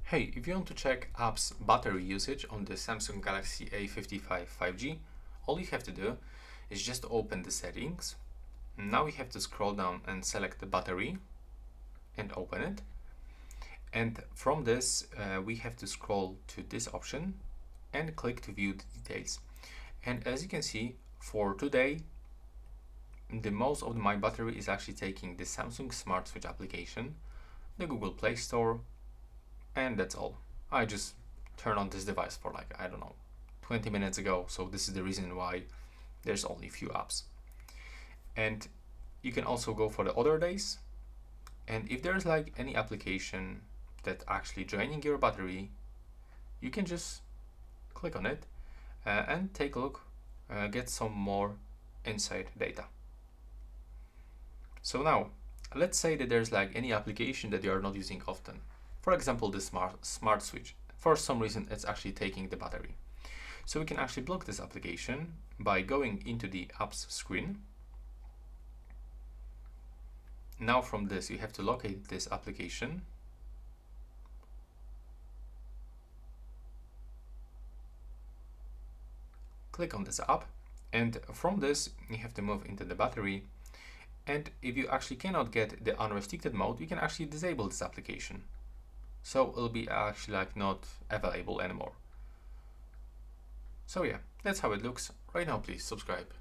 Hey, if you want to check apps battery usage on the Samsung Galaxy A55 5G, all you have to do is just open the settings. Now we have to scroll down and select the battery and open it. And from this, we have to scroll to this option and click to view the details. And as you can see, for today, the most of my battery is actually taking the Samsung Smart Switch application, the Google Play Store, and that's all. I just turned on this device for like, I don't know, 20 minutes ago, so this is the reason why there's only a few apps. And you can also go for the other days, and if there's like any application that actually draining your battery, you can just click on it and take a look, get some more inside data. So now, let's say that there's like any application that you are not using often. For example, the smart switch. For some reason, it's actually taking the battery. So we can actually block this application by going into the apps screen. Now from this, you have to locate this application. Click on this app, and from this, you have to move into the battery. And if you actually cannot get the unrestricted mode, you can actually disable this application. So it'll be actually like not available anymore. So yeah, that's how it looks. Right now, please subscribe.